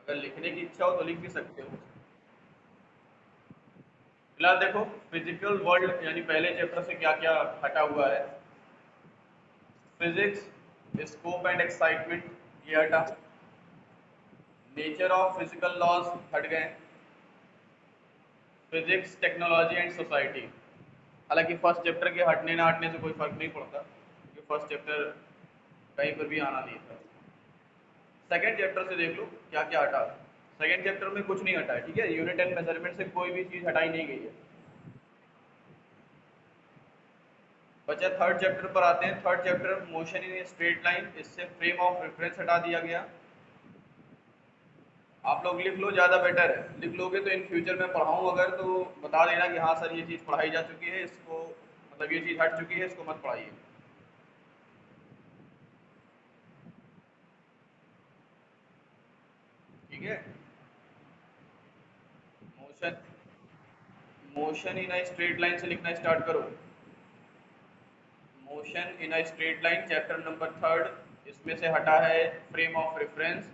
अगर लिखने की इच्छा हो तो लिख भी सकते हो। फिलहाल देखो, फिजिकल वर्ल्ड यानी पहले चैप्टर से क्या क्या हटा हुआ है। फिजिक्स, स्कोप एंड एक्साइटमेंट, ये हटा। नेचर ऑफ फिजिकल लॉज हट गए। Physics, technology and society. हालांकि फर्स्ट चैप्टर के हटने ना हटने से कोई फर्क नहीं पड़ता, क्योंकि फर्स्ट चैप्टर कहीं पर भी आना नहीं था। सेकेंड चैप्टर से देख लो क्या क्या हटा। सेकेंड चैप्टर में कुछ नहीं हटा है, ठीक है। यूनिट एंड मेजरमेंट से कोई भी चीज़ हटाई नहीं गई है। बचा थर्ड चैप्टर पर आते हैं। Third chapter motion in straight line, इससे फ्रेम ऑफ रेफरेंस हटा दिया गया। आप लोग लिख लो, ज़्यादा बेटर है। लिख लोगे तो इन फ्यूचर में पढ़ाऊँ अगर तो बता देना कि हाँ सर ये चीज़ पढ़ाई जा चुकी है, इसको मतलब ये चीज़ हट चुकी है, इसको मत पढ़ाइए। ठीक है। Motion, motion in a straight line से लिखना स्टार्ट करो। Motion in a straight line chapter number third, इसमें से हटा है frame of reference.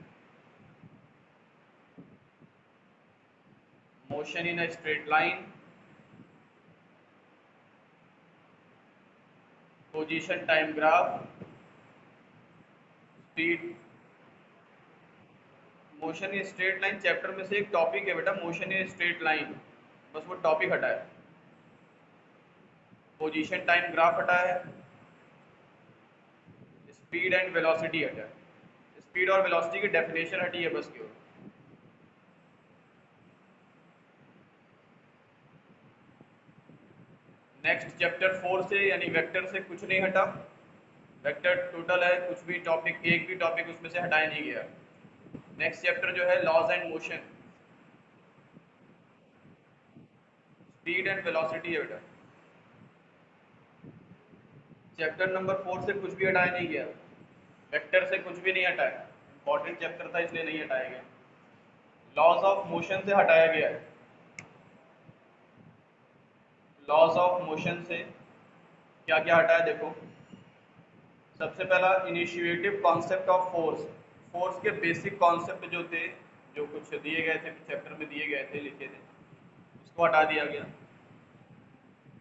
Motion in a straight line, position time graph, speed. Motion in straight line chapter में से एक टॉपिक है बेटा, मोशन इन स्ट्रेट लाइन, बस वो टॉपिक हटा है। पोजीशन टाइम ग्राफ हटा है। स्पीड एंड वेलोसिटी हटा है। स्पीड और वेलोसिटी की डेफिनेशन हटी है बस केवल। नेक्स्ट चैप्टर फोर से यानी वेक्टर से कुछ नहीं हटा। वेक्टर टोटल है, कुछ भी टॉपिक, एक भी टॉपिक उसमें से हटाया नहीं गया। नेक्स्ट चैप्टर जो है laws and motion, speed and velocity है बेटा। चैप्टर नंबर फोर से कुछ भी हटाया नहीं गया। वेक्टर से कुछ भी नहीं हटाया। इंपॉर्टेंट चैप्टर था इसलिए नहीं हटाया गया। लॉज ऑफ मोशन से हटाया गया है। लॉज ऑफ मोशन से क्या क्या हटाया देखो। सबसे पहला initiative concept of force. Force के बेसिक कॉन्सेप्ट जो थे, जो कुछ दिए गए थे चैप्टर में, दिए गए थे, लिखे थे, उसको हटा दिया गया।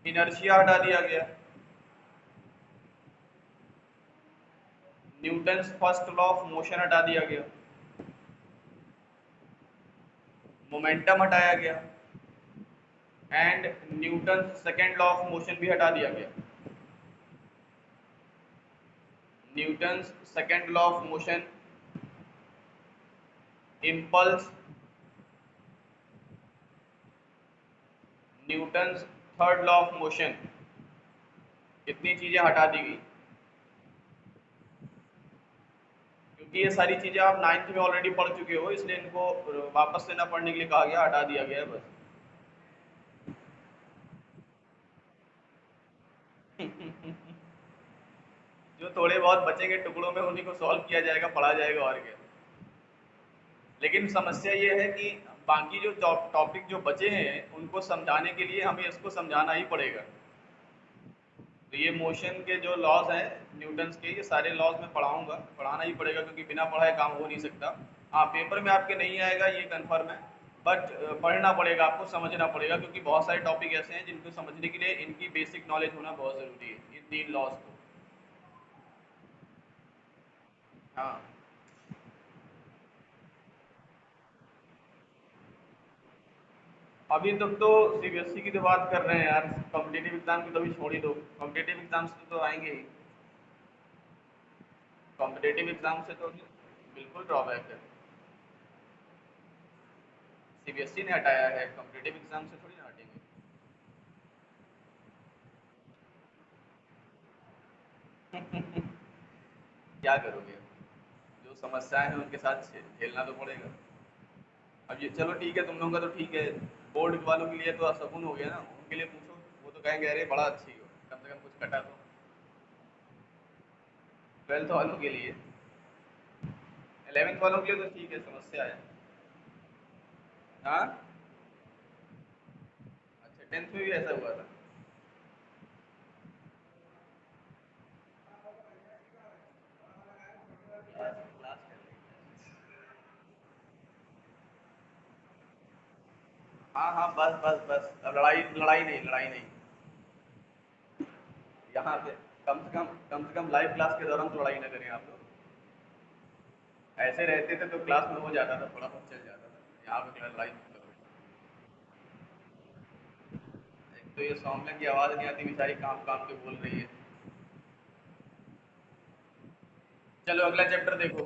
इनर्शिया हटा दिया गया। Newton's first law of motion हटा दिया गया। मोमेंटम हटाया गया। And Newton second law of motion भी हटा दिया गया। Newton second law of motion, impulse, Newton third law of motion, इतनी चीजें हटा दी गई। क्योंकि ये सारी चीजें आप नाइन्थ में ऑलरेडी पढ़ चुके हो, इसलिए इनको वापस से ना पढ़ने के लिए कहा गया, हटा दिया गया है बस। जो थोड़े बहुत बचेंगे टुकड़ों में उन्हीं को सॉल्व किया जाएगा, पढ़ा जाएगा, और क्या। लेकिन समस्या ये है कि बाकी जो टॉपिक जो बचे हैं उनको समझाने के लिए हमें इसको समझाना ही पड़ेगा। तो ये मोशन के जो लॉज हैं न्यूटन्स के, ये सारे लॉज मैं पढ़ाऊंगा, पढ़ाना ही पड़ेगा, क्योंकि बिना पढ़ाए काम हो नहीं सकता। हाँ, पेपर में आपके नहीं आएगा ये कंफर्म है, बट पढ़ना पड़ेगा, आपको समझना पड़ेगा, क्योंकि बहुत सारे टॉपिक ऐसे हैं जिनको समझने के लिए इनकी बेसिक नॉलेज होना बहुत ज़रूरी है, इन तीन लॉज को। हाँ। अभी तक तो सीबीएसई की तो बात कर रहे हैं यार, कॉम्पिटेटिव एग्जाम की तो अभी छोड़ ही दो। कॉम्पिटेटिव एग्जाम से तो आएंगे ही। कॉम्पिटेटिव एग्जाम से तो बिल्कुल ड्रॉबैक है। सीबीएसई ने हटाया है, कॉम्पिटेटिव एग्जाम से थोड़ी ना हटेंगे। क्या करोगे, जो समस्याएं हैं उनके साथ झेलना तो पड़ेगा। अब ये चलो ठीक है, तुम लोगों का तो ठीक है। बोर्ड वालों के लिए तो सुकून हो गया ना, उनके लिए पूछो, वो तो कहेंगे अरे बड़ा अच्छी हो, कम से कम कुछ कटा तो। ट्वेल्थ वालों के लिए, 11th वालों के लिए तो ठीक है, समस्या है। हाँ। अच्छा, 10th में भी ऐसा हुआ था। क्लास कर रही हाँ हाँ, बस बस बस, अब लड़ाई लड़ाई नहीं, लड़ाई नहीं। यहाँ पे कम से कम लाइव क्लास के दौरान तो लड़ाई ना करें आप लोग। ऐसे रहते थे तो क्लास में हो जाता था, थोड़ा बहुत चल जाता था, यहाँ पे लड़ाई मत करो। एक तो ये सौम्या की आवाज़ नहीं आती, बेचारी काम काम के बोल रही है। चलो अगला चैप्टर देखो।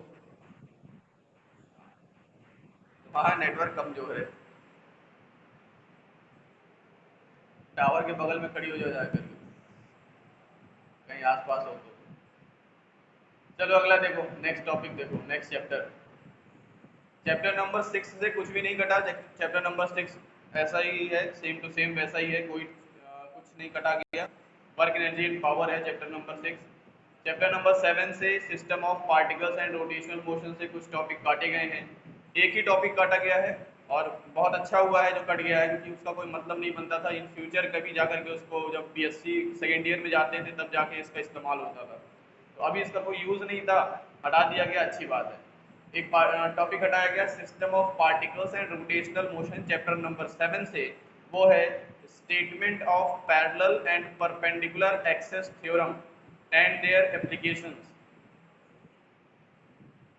तुम्हारा नेटवर्क कमजोर है, टावर के बगल में खड़ी हो जाया करके, कहीं आसपास हो तो। चलो अगला देखो, नेक्स्ट टॉपिक देखो, नेक्स्ट चैप्टर। चैप्टर नंबर 6 से कुछ भी नहीं कटा। चैप्टर नंबर 6 ऐसा ही है, सेम टू सेम वैसा ही है, कोई कुछ नहीं कटा गया। वर्क एनर्जी एंड पावर है चैप्टर नंबर 6। चैप्टर नंबर 7 से system of particles and rotational motion से कुछ टॉपिक काटे गए हैं। एक ही टॉपिक काटा गया है, और बहुत अच्छा हुआ है जो कट गया है, क्योंकि उसका कोई मतलब नहीं बनता था। इन फ्यूचर कभी जा करके उसको, जब बीएससी सेकेंड ईयर में जाते थे तब जाके इसका इस्तेमाल होता था। तो अभी इसका कोई यूज़ नहीं था, हटा दिया गया, अच्छी बात है। एक टॉपिक हटाया गया, system of particles and rotational motion chapter number 7 से, वो है statement of parallel and perpendicular axes theorem and their applications.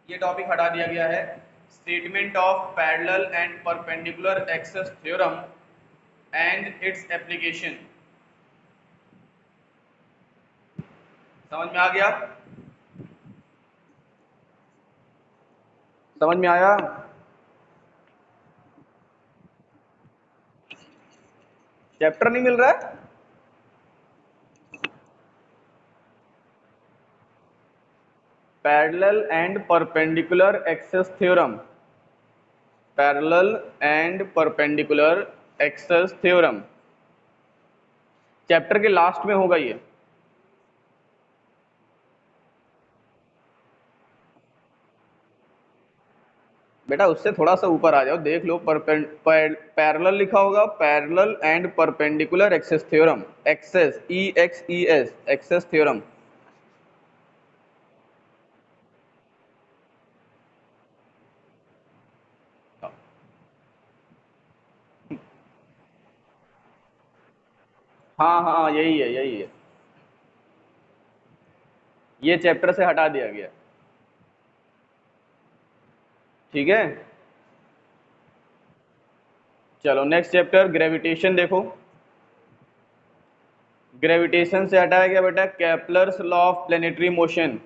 ये टॉपिक हटा दिया गया है, statement of parallel and perpendicular axes theorem and its application. समझ में आ गया? समझ में आया? चैप्टर नहीं मिल रहा है? Parallel and perpendicular axes theorem, parallel and perpendicular axes theorem, chapter के लास्ट में होगा ये। बेटा उससे थोड़ा सा ऊपर आ जाओ, देख लो, पैरेलल लिखा होगा, parallel and perpendicular axes theorem, axes EXES, axes theorem. हाँ हाँ, यही है, यही है। ये चैप्टर से हटा दिया गया। ठीक है, चलो नेक्स्ट चैप्टर, ग्रेविटेशन देखो। ग्रेविटेशन से हटाया गया बेटा Kepler's law of planetary motion.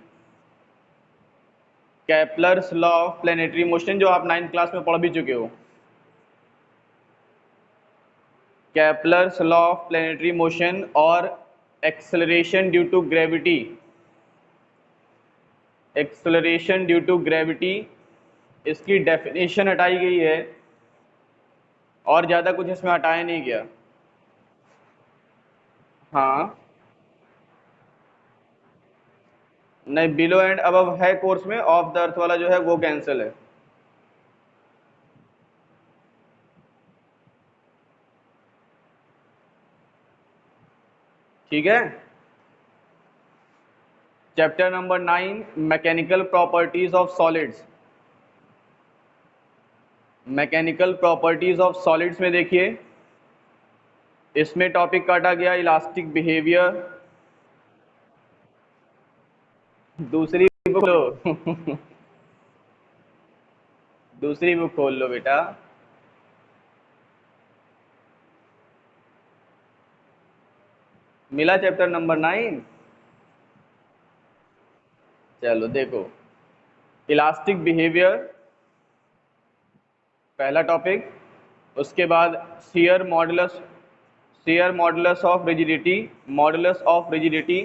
Kepler's law of planetary motion जो आप 9th क्लास में पढ़ भी चुके हो। Kepler's law of planetary motion और acceleration due to gravity, acceleration due to gravity, इसकी डेफिनेशन हटाई गई है, और ज़्यादा कुछ इसमें हटाया नहीं गया। हाँ, नहीं, बिलो एंड अबव है कोर्स में, ऑफ द अर्थ वाला जो है वो कैंसिल है। ठीक है, chapter number 9, mechanical properties of solids. Mechanical properties of solids में देखिए, इसमें टॉपिक काटा गया इलास्टिक बिहेवियर। दूसरी बुक लो दूसरी बुक खोल लो बेटा। मिला चैप्टर नंबर 9? चलो देखो, इलास्टिक बिहेवियर पहला टॉपिक, उसके बाद shear modulus of rigidity, modulus of rigidity,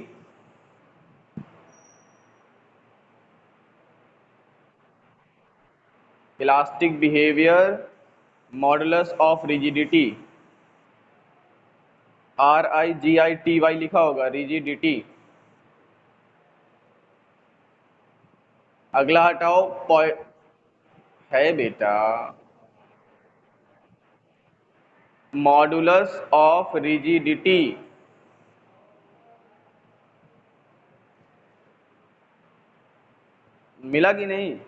elastic behaviour, modulus of rigidity, RIGITY लिखा होगा, रिजिडिटी। अगला हटाओ, है बेटा, मॉडुलस ऑफ रिजिडिटी। मिला कि नहीं?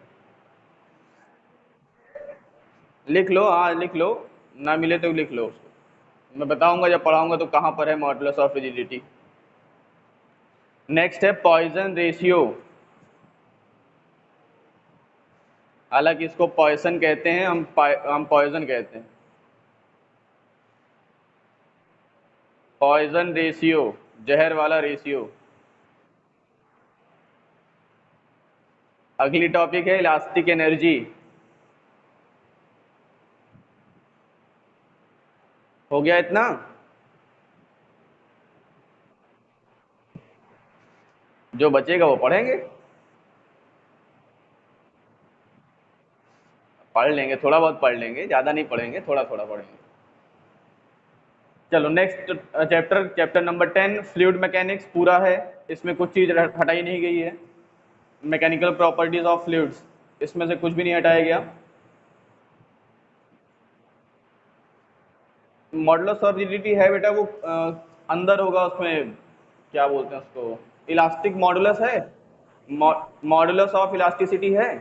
लिख लो, हाँ लिख लो, ना मिले तो लिख लो उसको, मैं बताऊंगा जब पढ़ाऊंगा तो कहाँ पर है मॉडुलस ऑफ रिजिडिटी। नेक्स्ट है पॉइजन रेशियो। हालांकि इसको पॉइसन कहते हैं, हम पॉइजन कहते हैं। पॉइजन रेशियो, जहर वाला रेशियो। अगली टॉपिक है इलास्टिक एनर्जी। हो गया इतना? जो बचेगा वो पढ़ेंगे। पढ़ लेंगे, थोड़ा बहुत पढ़ लेंगे, ज़्यादा नहीं पढ़ेंगे, थोड़ा थोड़ा पढ़ेंगे। चलो next chapter, chapter number 10 fluid mechanics पूरा है। इसमें कुछ चीज़ हटाई नहीं गई है। मैकेनिकल प्रॉपर्टीज ऑफ फ्लूइड्स, इसमें से कुछ भी नहीं हटाया गया। मॉडुलस ऑफ रिजिडिटी है बेटा, वो अंदर होगा उसमें, क्या बोलते हैं उसको, इलास्टिक मॉडुलस है। मॉडुलस ऑफ इलास्टिसिटी है।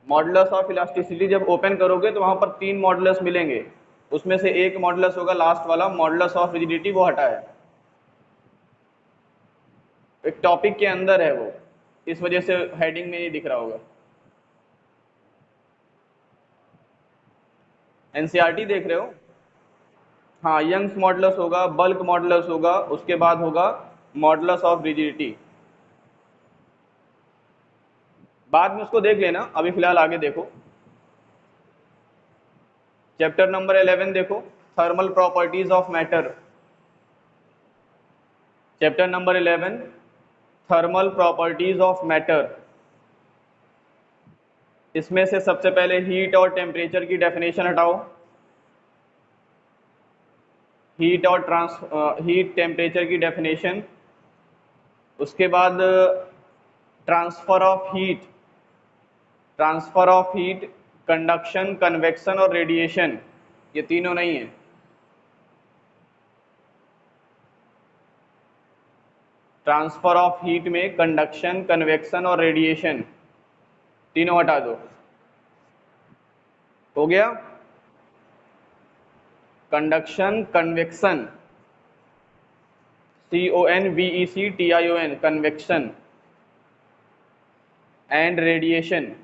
मॉडुलस ऑफ इलास्टिसिटी जब ओपन करोगे तो वहां पर 3 मॉडुलस मिलेंगे, उसमें से एक मॉडुलस होगा लास्ट वाला, मॉडुलस ऑफ रिजिडिटी, वो हटा है। एक टॉपिक के अंदर है वो, इस वजह से हेडिंग में नहीं दिख रहा होगा। एनसीईआरटी देख रहे हो? हाँ, यंग्स मॉडुलस होगा, बल्क मॉडुलस होगा, उसके बाद होगा मॉडुलस ऑफ रिजिडिटी। बाद में उसको देख लेना, अभी फिलहाल आगे देखो। चैप्टर नंबर 11 देखो, thermal properties of matter. Chapter number 11 thermal properties of matter. इसमें से सबसे पहले हीट और टेम्परेचर की डेफिनेशन हटाओ। हीट टेम्परेचर की डेफिनेशन, उसके बाद transfer of heat, conduction, convection और रेडिएशन, ये तीनों नहीं है। ट्रांसफर ऑफ हीट में कंडक्शन, कन्वेक्शन और रेडिएशन तीनों हटा दो। हो गया? Conduction, convection, CONVECTION, convection and radiation.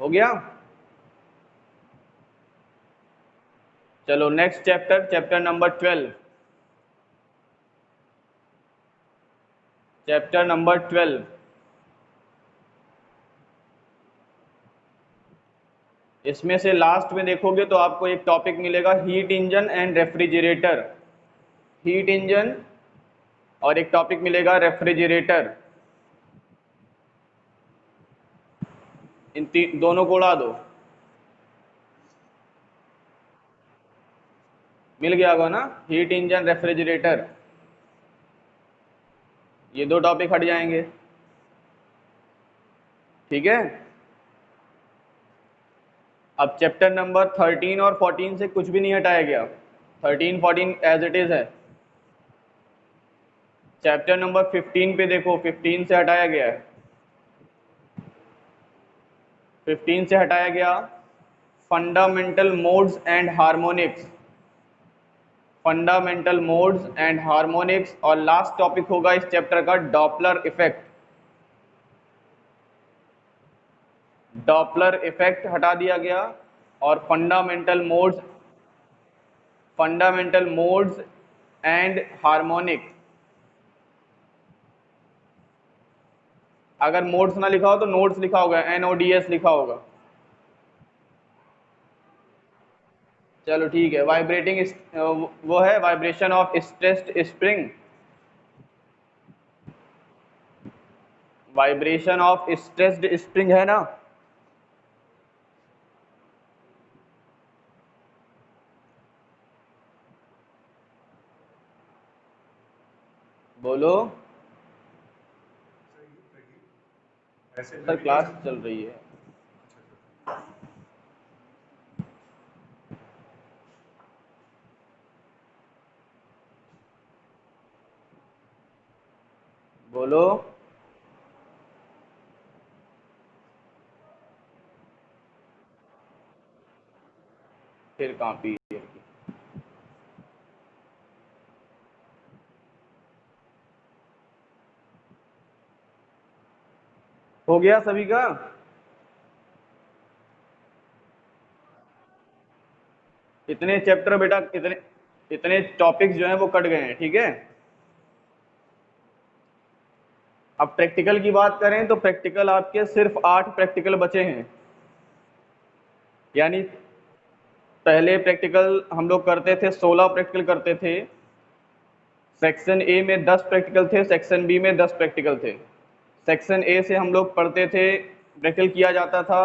हो गया? चलो next chapter, chapter number 12। Chapter number 12, इसमें से लास्ट में देखोगे तो आपको एक टॉपिक मिलेगा heat engine and refrigerator. Heat engine और एक टॉपिक मिलेगा रेफ्रिजरेटर। इन दोनों को उड़ा दो। मिल गया होगा ना, हीट इंजन, रेफ्रिजरेटर, ये 2 टॉपिक हट जाएंगे। ठीक है? अब चैप्टर नंबर 13 और 14 से कुछ भी नहीं हटाया गया, 13 14 एज इट इज है। चैप्टर नंबर 15 पे देखो, 15 से हटाया गया है। 15 से हटाया गया fundamental modes and harmonics, fundamental modes and harmonics, और लास्ट टॉपिक होगा इस चैप्टर का डॉपलर इफेक्ट। डॉपलर इफेक्ट हटा दिया गया, और फंडामेंटल मोड्स एंड हार्मोनिक्स। अगर मोड्स ना लिखा हो तो नोड्स लिखा होगा, NODS लिखा होगा। चलो ठीक है। वाइब्रेटिंग, वो है vibration of stressed spring, vibration of stressed spring है ना। बोलो सर, क्लास चल रही है। बोलो। फिर कहाँ पीरियड की। हो गया सभी का? इतने चैप्टर बेटा, इतने इतने टॉपिक्स जो हैं वो कट गए हैं, ठीक है। अब प्रैक्टिकल की बात करें तो प्रैक्टिकल आपके सिर्फ 8 प्रैक्टिकल बचे हैं। यानी पहले प्रैक्टिकल हम लोग करते थे, 16 प्रैक्टिकल करते थे। सेक्शन ए में 10 प्रैक्टिकल थे, सेक्शन बी में 10 प्रैक्टिकल थे। सेक्शन ए से हम लोग पढ़ते थे, प्रैक्टिकल किया जाता था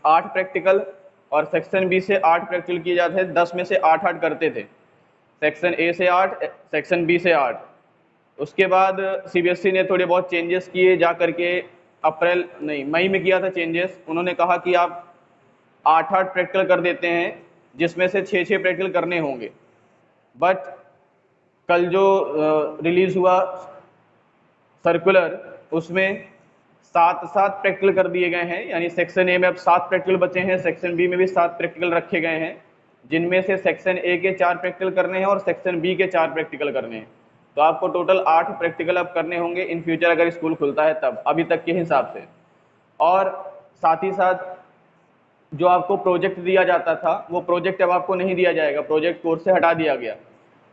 8 प्रैक्टिकल, और सेक्शन बी से 8 प्रैक्टिकल किए जाते थे, 10 में से 8-8 करते थे। सेक्शन ए से 8, सेक्शन बी से 8। उसके बाद सीबीएसई ने थोड़े बहुत चेंजेस किए जा करके, अप्रैल नहीं मई में किया था चेंजेस। उन्होंने कहा कि आप 8-8 प्रैक्टिकल कर देते हैं, जिसमें से 6-6 प्रैक्टिकल करने होंगे। बट कल जो रिलीज हुआ सर्कुलर, उसमें 7-7 प्रैक्टिकल कर दिए गए हैं। यानी सेक्शन ए में अब 7 प्रैक्टिकल बचे हैं, सेक्शन बी में भी 7 प्रैक्टिकल रखे गए हैं, जिनमें से सेक्शन ए के 4 प्रैक्टिकल करने हैं और सेक्शन बी के 4 प्रैक्टिकल करने हैं। तो आपको टोटल 8 प्रैक्टिकल अब करने होंगे इन फ्यूचर, अगर स्कूल खुलता है तब, अभी तक के हिसाब से। और साथ ही साथ जो आपको प्रोजेक्ट दिया जाता था, वो प्रोजेक्ट अब आपको नहीं दिया जाएगा, प्रोजेक्ट कोर्स से हटा दिया गया।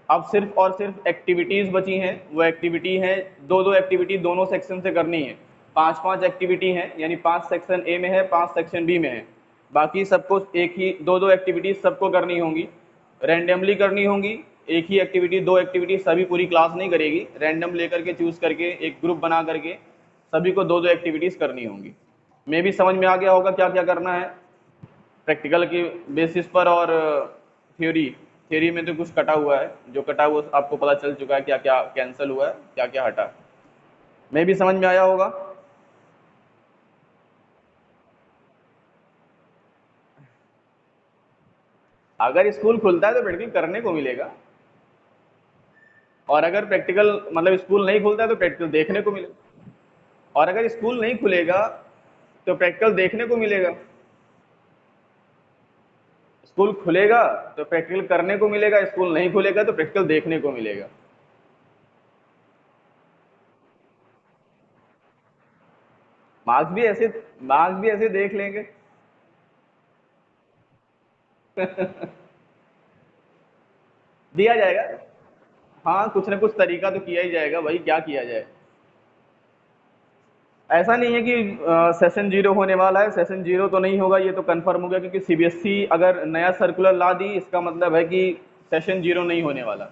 अब सिर्फ और सिर्फ एक्टिविटीज़ बची हैं। वो एक्टिविटी है, दो दो एक्टिविटी दोनों सेक्शन से करनी है। 5-5 एक्टिविटी हैं, यानी 5 सेक्शन ए में है, 5 सेक्शन बी में है। बाकी सबको एक ही दो दो एक्टिविटीज सबको करनी होंगी, रैंडमली करनी होंगी। एक ही एक्टिविटी, 2 एक्टिविटी सभी पूरी क्लास नहीं करेगी, रैंडम लेकर के चूज करके एक ग्रुप बना करके सभी को 2-2 एक्टिविटीज करनी होंगी। मे भी समझ में आ गया होगा क्या क्या करना है प्रैक्टिकल की बेसिस पर। और थ्योरी थ्योरी में तो कुछ कटा हुआ है, जो कटा हुआ आपको पता चल चुका है, क्या क्या कैंसिल हुआ है, क्या क्या हटा। मे भी समझ में आया होगा। अगर स्कूल खुलता है तो प्रैक्टिकल करने को मिलेगा, और अगर प्रैक्टिकल मतलब स्कूल नहीं खुलता है तो प्रैक्टिकल देखने को मिलेगा। और अगर स्कूल नहीं खुलेगा तो प्रैक्टिकल देखने को मिलेगा। स्कूल खुलेगा तो प्रैक्टिकल करने को मिलेगा, स्कूल नहीं खुलेगा तो प्रैक्टिकल देखने को मिलेगा। मार्क्स भी ऐसे मार्क्स भी ऐसे देख लेंगे। दिया जाएगा। हाँ, कुछ ना कुछ तरीका तो किया ही जाएगा भाई, क्या किया जाए। ऐसा नहीं है कि सेशन जीरो होने वाला है, सेशन जीरो तो नहीं होगा, ये तो कंफर्म हो गया, क्योंकि सीबीएसई अगर नया सर्कुलर ला दी, इसका मतलब है कि सेशन जीरो नहीं होने वाला।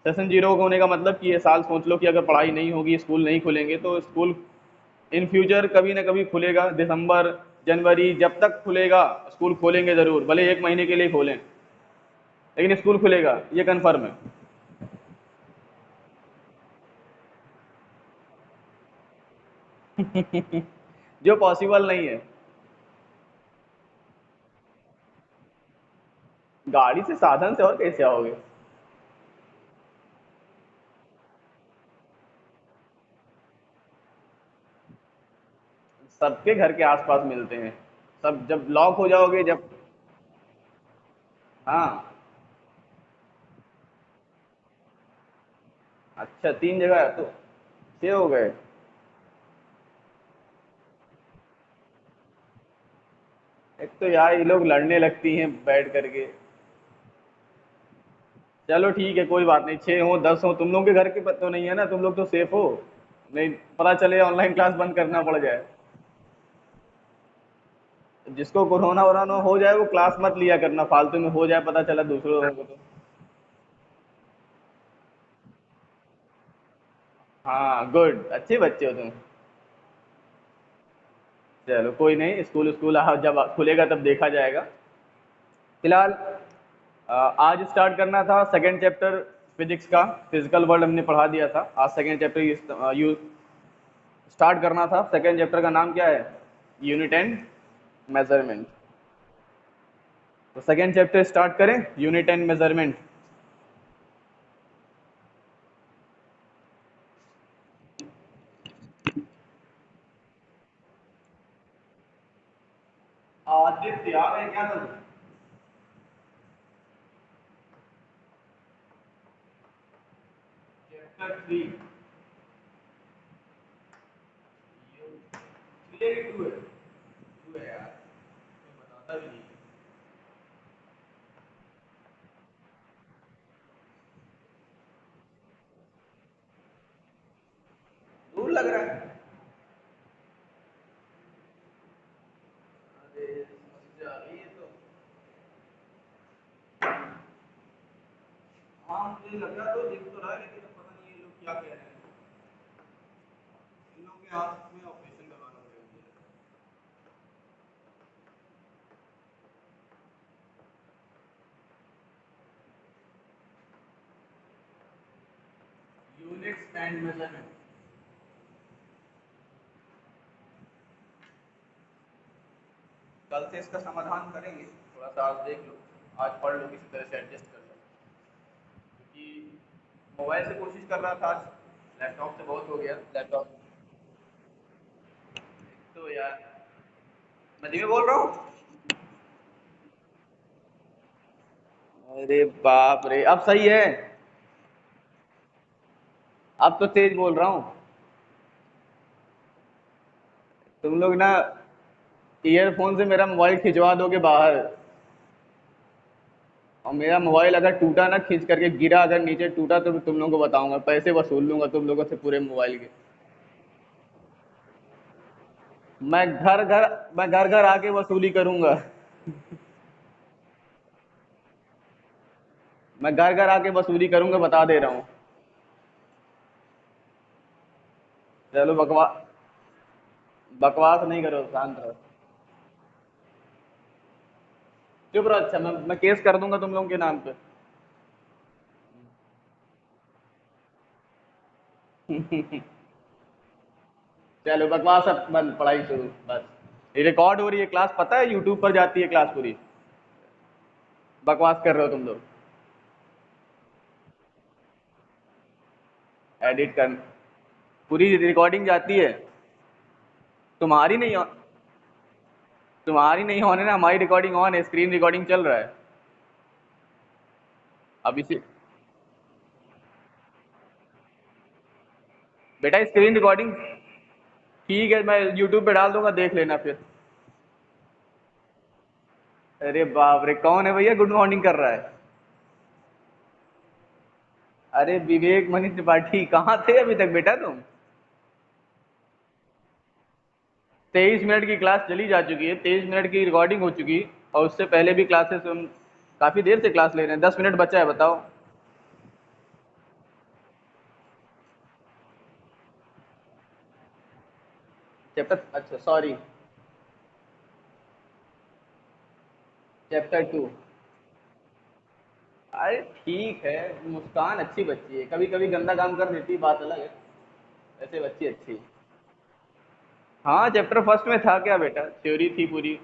सेशन जीरो होने का मतलब कि ये साल सोच लो कि अगर पढ़ाई नहीं होगी, स्कूल नहीं खुलेंगे, तो स्कूल इन फ्यूचर कभी ना कभी खुलेगा। दिसंबर, जनवरी, जब तक खुलेगा स्कूल खोलेंगे ज़रूर, भले 1 महीने के लिए खोलें, लेकिन स्कूल खुलेगा, ये कन्फर्म है। जो पॉसिबल नहीं है। गाड़ी से, साधन से और कैसे आओगे? सबके घर के आसपास मिलते हैं। सब जब लॉक हो जाओगे, जब। हाँ। अच्छा, 3 जगह है तो 6 हो गए। एक तो यार ये लोग लड़ने लगती हैं बैठ करके। चलो ठीक है, कोई बात नहीं, 6 हो 10 हो, तुम लोग के घर के तो नहीं है ना, तुम लोग तो सेफ हो। नहीं, पता चले ऑनलाइन क्लास बंद करना पड़ जाए। जिसको कोरोना वोरोना हो जाए वो क्लास मत लिया करना, फालतू में हो जाए पता चला दूसरों लोगों को तो। हाँ गुड, अच्छे बच्चे हो तुम। चलो कोई नहीं, स्कूल स्कूल जब खुलेगा तब देखा जाएगा। फिलहाल आज स्टार्ट करना था सेकेंड चैप्टर फिजिक्स का। फिजिकल वर्ल्ड हमने पढ़ा दिया था, आज सेकेंड चैप्टर यू स्टार्ट करना था। सेकेंड चैप्टर का नाम क्या है? Unit and measurement. तो सेकेंड चैप्टर स्टार्ट करें, यूनिट एंड मेजरमेंट। आदित्य आ गए क्या तुम? 3 3 है कि 2 है? 2 है यार, मैं बताता भी नहीं। दूर लग रहा है। अरे समस्या आ गई है तो। हाँ मुझे लग रहा तो दिख तो रहा है, लेकिन अब पता नहीं ये लोग क्या कह रहे हैं। इन लोगों के हाथ में ऑपरेशन करवाना पड़ेगा मुझे। Units and measurement. कल से इसका समाधान करेंगे, थोड़ा सा आज देख लो, आज पढ़ लो, किसी तरह से एडजस्ट कर लो। क्योंकि मोबाइल से कोशिश कर रहा था आज, लैपटॉप से बहुत हो गया। लैपटॉप तो यार, मैं धीमे बोल रहा हूँ। अरे बाप रे, अब सही है। अब तो तेज बोल रहा हूँ। तुम लोग ना ईयरफोन से मेरा मोबाइल खिंचवा दोगे बाहर, और मेरा मोबाइल अगर टूटा ना, खींच करके गिरा अगर नीचे टूटा, तो तुम लोगों को बताऊंगा, पैसे वसूल लूंगा तुम लोगों से पूरे मोबाइल के। मैं घर घर मैं घर घर आके वसूली करूंगा। मैं घर घर आके वसूली करूंगा, बता दे रहा हूँ। चलो बकवास, बकवास नहीं करो, शांत रहो। चुप रहो। अच्छा, मैं केस कर दूंगा तुम लोगों के नाम पे। चलो बकवास, अब बंद, पढ़ाई शुरू बस। ये रिकॉर्ड हो रही है क्लास, पता है, यूट्यूब पर जाती है क्लास पूरी। बकवास कर रहे हो तुम लोग। एडिट कर, पूरी रिकॉर्डिंग जाती है। तुम्हारी नहीं, तुम्हारी नहीं होने ना, हमारी रिकॉर्डिंग ऑन है, स्क्रीन रिकॉर्डिंग चल रहा है। अब इसी, बेटा स्क्रीन रिकॉर्डिंग, ठीक है, मैं यूट्यूब पे डाल दूंगा, देख लेना फिर। अरे बाप रे, कौन है भैया गुड मॉर्निंग कर रहा है? अरे विवेक मनीष त्रिपाठी, कहाँ थे अभी तक बेटा तुम? 23 मिनट की क्लास चली जा चुकी है, 23 मिनट की रिकॉर्डिंग हो चुकी, और उससे पहले भी क्लासेस हम काफी देर से क्लास ले रहे हैं, 10 मिनट बचा है, बताओ। चैप्टर, अच्छा सॉरी, चैप्टर 2। अरे ठीक है, मुस्कान अच्छी बच्ची है, कभी कभी गंदा काम कर देती है, बात अलग है। ऐसे बच्ची अच्छी है। हाँ चैप्टर फर्स्ट में था क्या बेटा, थ्योरी थी पूरी।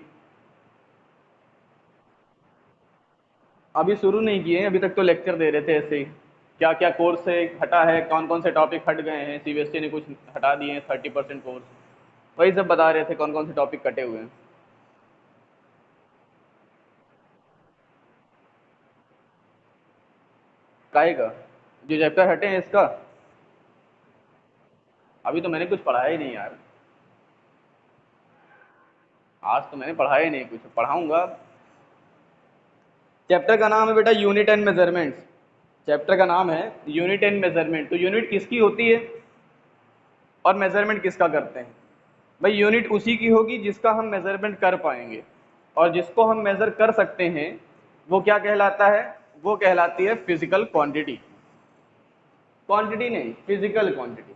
अभी शुरू नहीं किए हैं, अभी तक तो लेक्चर दे रहे थे ऐसे ही। क्या क्या कोर्स से हटा है, कौन कौन से टॉपिक हट गए हैं, सीबीएसई ने कुछ हटा दिए हैं, 30% कोर्स, वही सब बता रहे थे कौन कौन से टॉपिक कटे हुए हैं। काहे का? जो चैप्टर हटे हैं इसका? अभी तो मैंने कुछ पढ़ाया ही नहीं यार। आज तो मैंने पढ़ाया ही नहीं, कुछ पढ़ाऊंगा। चैप्टर का नाम है बेटा यूनिट एंड मेजरमेंट्स। चैप्टर का नाम है यूनिट एंड मेजरमेंट। तो यूनिट किसकी होती है और मेजरमेंट किसका करते हैं? भाई यूनिट उसी की होगी जिसका हम मेजरमेंट कर पाएंगे, और जिसको हम मेजर कर सकते हैं वो क्या कहलाता है? वो कहलाती है फिजिकल क्वांटिटी। क्वांटिटी नहीं, फिजिकल क्वांटिटी।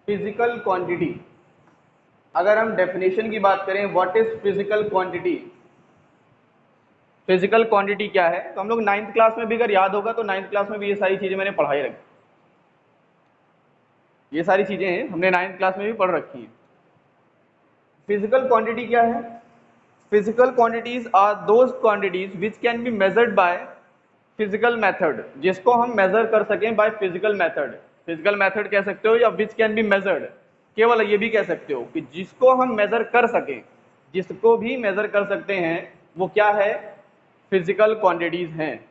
फिजिकल क्वांटिटी, अगर हम डेफिनेशन की बात करें, what is physical quantity? Physical quantity क्या है, तो हम लोग 9th क्लास में भी, अगर याद होगा तो 9th क्लास में भी ये सारी चीजें मैंने पढ़ाई रखी। ये सारी चीजें हमने 9th क्लास में भी पढ़ रखी हैं। फिजिकल क्वांटिटी क्या है? Physical quantities are those quantities which can be measured by physical method, जिसको हम मेजर कर सकें by physical method. Physical method कह सकते हो, या विच कैन बी मेजर्ड, केवल ये भी कह सकते हो कि जिसको हम मेजर कर सकें। जिसको भी मेजर कर सकते हैं वो क्या है? फिजिकल क्वांटिटीज हैं।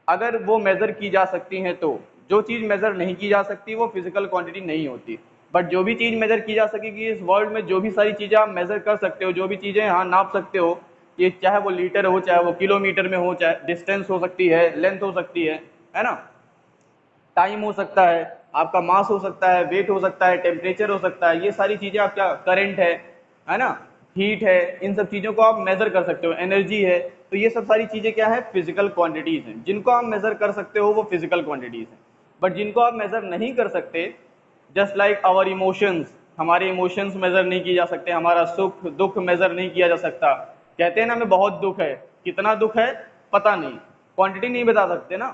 अगर वो मेजर की जा सकती हैं तो जो चीज़ मेज़र नहीं की जा सकती वो फिजिकल क्वांटिटी नहीं होती। बट जो भी चीज़ मेज़र की जा सकेगी इस वर्ल्ड में, जो भी सारी चीज़ें आप मेज़र कर सकते हो, जो भी चीज़ें हाँ नाप सकते हो, ये चाहे वो लीटर हो, चाहे वो किलोमीटर में हो, चाहे डिस्टेंस हो सकती है, लेंथ हो सकती है ना, टाइम हो सकता है, आपका मास हो सकता है, वेट हो सकता है, टेम्परेचर हो सकता है, ये सारी चीज़ें आप क्या, करंट है ना, हीट है, इन सब चीज़ों को आप मेज़र कर सकते हो, एनर्जी है। तो ये सब सारी चीज़ें क्या है, फिजिकल क्वांटिटीज़ हैं। जिनको आप मेज़र कर सकते हो वो फिजिकल क्वांटिटीज़ हैं। बट जिनको आप मेज़र नहीं कर सकते, जस्ट लाइक आवर इमोशंस, हमारे इमोशंस मेज़र नहीं किए जा सकते, हमारा सुख दुख मेज़र नहीं किया जा सकता। कहते हैं ना हमें बहुत दुख है, कितना दुख है पता नहीं, क्वांटिटी नहीं बता सकते ना।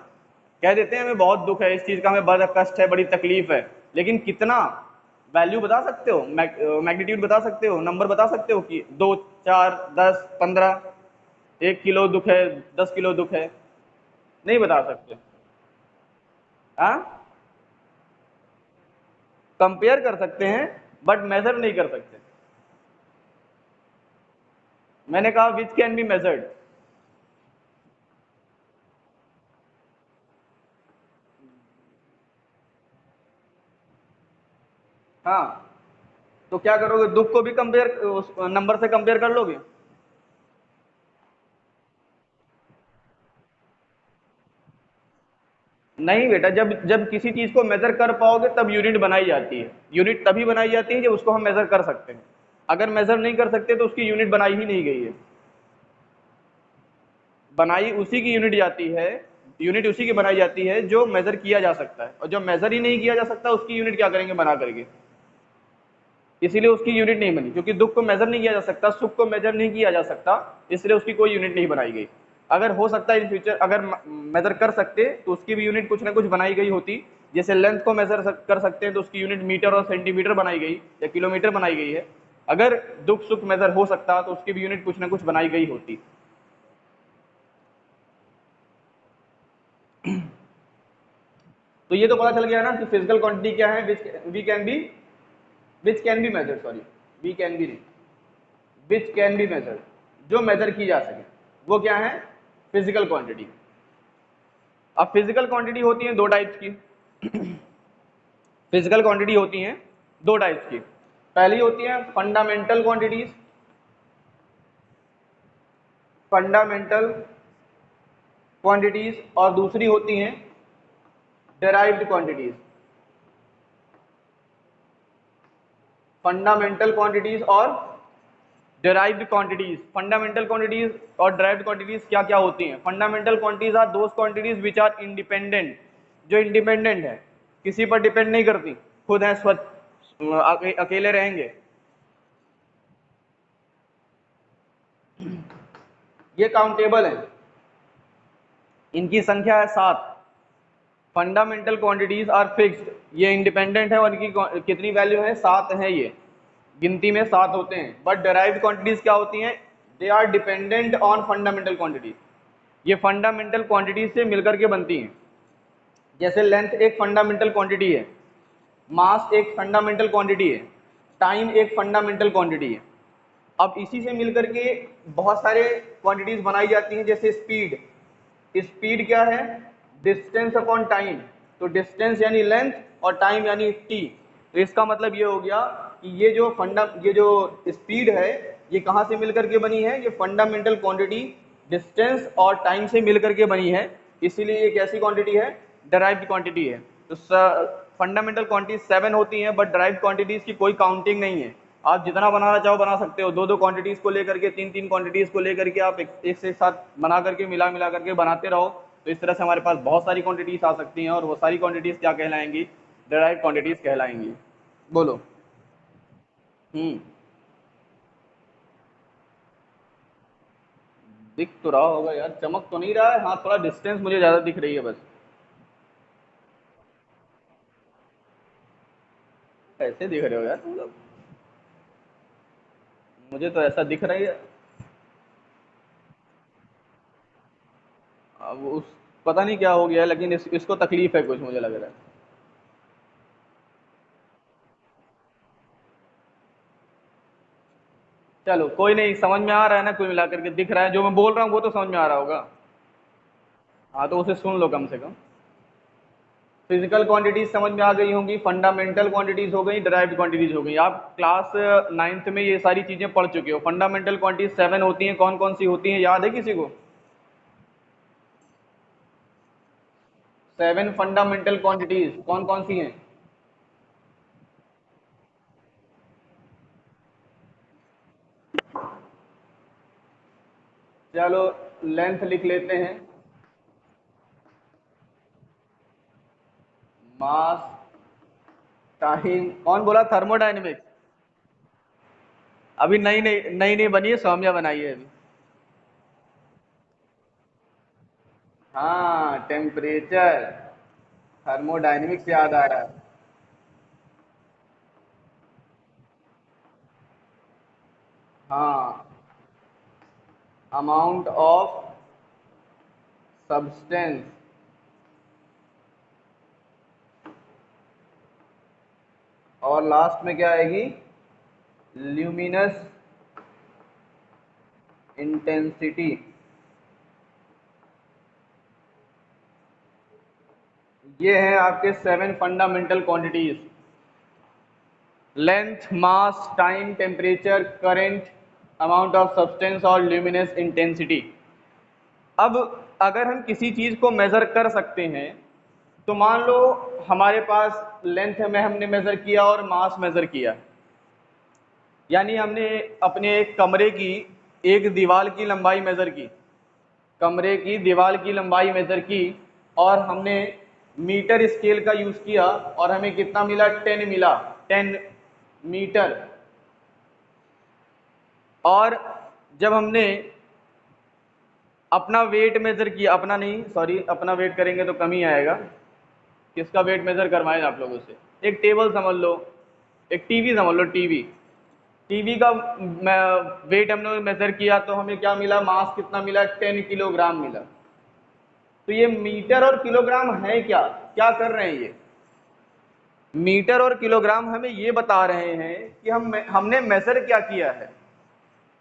कह देते हैं हमें बहुत दुख है, इस चीज़ का हमें बड़ा कष्ट है, बड़ी तकलीफ है, लेकिन कितना, वैल्यू बता सकते हो, मैग्नीट्यूड बता सकते हो, नंबर बता सकते हो कि 2, 4, 10, 15, 1 किलो दुख है, 10 किलो दुख है, नहीं बता सकते। हाँ, कंपेयर कर सकते हैं बट मेजर नहीं कर सकते। मैंने कहा विच कैन बी मेजर्ड। हाँ, तो क्या करोगे, दुख को भी कंपेयर, उस नंबर से कंपेयर कर लोगे? नहीं बेटा, जब जब किसी चीज को मेजर कर पाओगे तब यूनिट बनाई जाती है। यूनिट तभी बनाई जाती है जब उसको हम मेजर कर सकते हैं। अगर मेजर नहीं कर सकते तो उसकी यूनिट बनाई ही नहीं गई है। बनाई उसी की यूनिट जाती है, यूनिट उसी की बनाई जाती है जो मेजर किया जा सकता है, और जो मेजर ही नहीं किया जा सकता उसकी यूनिट क्या करेंगे बना करके। इसीलिए उसकी यूनिट नहीं बनी, क्योंकि दुख को मेजर नहीं किया जा सकता, सुख को मेजर नहीं किया जा सकता, इसलिए उसकी कोई यूनिट नहीं बनाई गई। अगर हो सकता है इन फ्यूचर अगर मेजर कर सकते तो उसकी भी यूनिट कुछ ना कुछ बनाई गई होती। जैसे लेंथ को मेजर कर सकते हैं तो उसकी यूनिट मीटर और सेंटीमीटर बनाई गई या किलोमीटर बनाई गई है। अगर दुख सुख मेजर हो सकता तो उसकी भी यूनिट कुछ ना कुछ बनाई गई होती। तो ये तो पता चल गया ना कि फिजिकल क्वांटिटी क्या है, which can be measure, sorry, we can be नहीं, विच कैन बी मेजर, जो मेजर की जा सके, वो क्या है, फिजिकल क्वांटिटी। अब फिजिकल क्वांटिटी होती है दो टाइप्स की। फिजिकल क्वांटिटी होती हैं दो टाइप्स की। पहली होती है फंडामेंटल क्वांटिटीज, फंडामेंटल क्वांटिटीज, और दूसरी होती हैं डेराइव्ड क्वांटिटीज। फंडामेंटल क्वांटिटीज और डेराइव्ड क्वांटिटीज। फंडामेंटल क्वांटिटीज और डेराइव्ड क्वांटिटीज क्या क्या होती हैं? Fundamental quantities are those quantities which are independent, जो इंडिपेंडेंट है, किसी पर डिपेंड नहीं करती, खुद है, स्वच्छ, अकेले रहेंगे। ये काउंटेबल है, इनकी संख्या है 7। फंडामेंटल क्वांटिटीज आर फिक्स्ड, ये इंडिपेंडेंट है और इनकी कितनी वैल्यू है, 7 है, ये गिनती में 7 होते हैं। बट डेराइव्ड क्वांटिटीज क्या होती हैं, they are dependent on fundamental quantities, ये फंडामेंटल क्वांटिटीज से मिलकर के बनती हैं। जैसे लेंथ एक फंडामेंटल क्वांटिटी है, मास एक फंडामेंटल क्वांटिटी है, टाइम एक फंडामेंटल क्वांटिटी है। अब इसी से मिलकर के बहुत सारे क्वांटिटीज बनाई जाती हैं, जैसे स्पीड। स्पीड क्या है, डिस्टेंस अपॉन टाइम। तो डिस्टेंस यानी लेंथ और टाइम यानी टी। तो इसका मतलब ये हो गया कि ये जो स्पीड है, ये कहाँ से मिलकर के बनी है, ये फंडामेंटल क्वांटिटी डिस्टेंस और टाइम से मिलकर के बनी है, इसीलिए ये कैसी क्वांटिटी है, डराइव्ड क्वांटिटी है। तो फंडामेंटल क्वांटिटी 7 होती हैं, बट डराइव्ड क्वांटिटीज की कोई काउंटिंग नहीं है। आप जितना बनाना चाहो बना सकते हो, दो दो क्वांटिटीज को लेकर के, तीन तीन क्वांटिटीज को लेकर के आप एक से साथ बना करके मिला मिला करके बनाते रहो। तो इस तरह से हमारे पास बहुत सारी क्वांटिटीज आ सकती हैं, और वो सारी क्वांटिटीज क्या कहलाएंगी, डराइव्ड क्वांटिटीज कहलाएंगी। बोलो। हम्म, दिख तो रहा होगा यार, चमक तो नहीं रहा है, हाँ थोड़ा डिस्टेंस मुझे ज्यादा दिख रही है बस। ऐसे दिख रहे हो यार तुम लोग, मुझे तो ऐसा दिख रही है। अब उस पता नहीं क्या हो गया है, लेकिन इसको तकलीफ है कुछ, मुझे लग रहा है। चलो कोई नहीं, समझ में आ रहा है ना, कुल मिलाकर के दिख रहा है, जो मैं बोल रहा हूँ वो तो समझ में आ रहा होगा। हाँ तो उसे सुन लो कम से कम। फिजिकल क्वांटिटीज समझ में आ गई होंगी, फंडामेंटल क्वांटिटीज हो गई, डिराइव्ड क्वांटिटीज हो गई। आप क्लास 9th में ये सारी चीजें पढ़ चुके हो। फंडामेंटल क्वांटिटीज 7 होती हैं, कौन कौन सी होती हैं, याद है किसी को? 7 फंडामेंटल क्वांटिटीज कौन कौन सी हैं? चलो लेंथ लिख लेते हैं। मास, टाइम, कौन बोला थर्मोडायनेमिक्स? अभी नई नई नई नई बनी है, सौम्या बनाई है अभी। हाँ टेम्परेचर, थर्मोडायनेमिक्स याद आ रहा है। हाँ, अमाउंट ऑफ सब्सटेंस, और लास्ट में क्या आएगी? Luminous intensity. ये हैं आपके 7 fundamental quantities. Length, mass, time, temperature, current, amount of substance और ल्यूमिनस इंटेंसिटी। अब अगर हम किसी चीज को मेजर कर सकते हैं, तो मान लो हमारे पास लेंथ में हमने मेजर किया और मास मेजर किया, यानी हमने अपने एक कमरे की एक दीवार की लंबाई मेजर की, कमरे की दीवार की लंबाई मेजर की, और हमने मीटर स्केल का यूज किया और हमें कितना मिला? 10 मिला, 10 मीटर। और जब हमने अपना वेट मेजर किया, अपना नहीं सॉरी, अपना वेट करेंगे तो कम ही आएगा। किसका वेट मेजर करवाएं आप लोगों से? एक टेबल समझ लो, एक टीवी समझ लो, टीवी, टीवी का वेट हमने मेजर किया तो हमें क्या मिला? मास कितना मिला? 10 किलोग्राम मिला। तो ये मीटर और किलोग्राम है क्या? क्या कर रहे हैं ये? मीटर और किलोग्राम हमें ये बता रहे हैं कि हमने मेजर क्या किया है।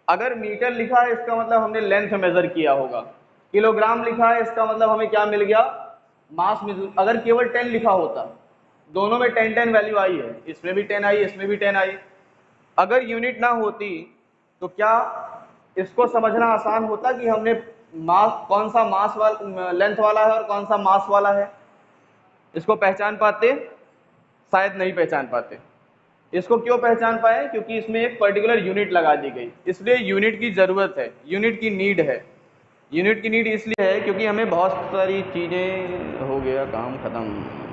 अगर मीटर लिखा है इसका मतलब हमने लेंथ मेजर किया होगा, किलोग्राम लिखा है इसका मतलब हमें क्या मिल गया? मास मिल। अगर केवल 10 लिखा होता, दोनों में 10 वैल्यू आई है, इसमें भी 10 आई, इसमें भी 10 आई, अगर यूनिट ना होती तो क्या इसको समझना आसान होता कि हमने मास कौन सा मास वाला लेंथ वाला है और कौन सा मास वाला है? इसको पहचान पाते? शायद नहीं पहचान पाते। इसको क्यों पहचान पाए? क्योंकि इसमें एक पर्टिकुलर यूनिट लगा दी गई, इसलिए यूनिट की जरूरत है, यूनिट की नीड है। यूनिट की नीड इसलिए है क्योंकि हमें बहुत सारी चीजें, हो गया काम खत्म।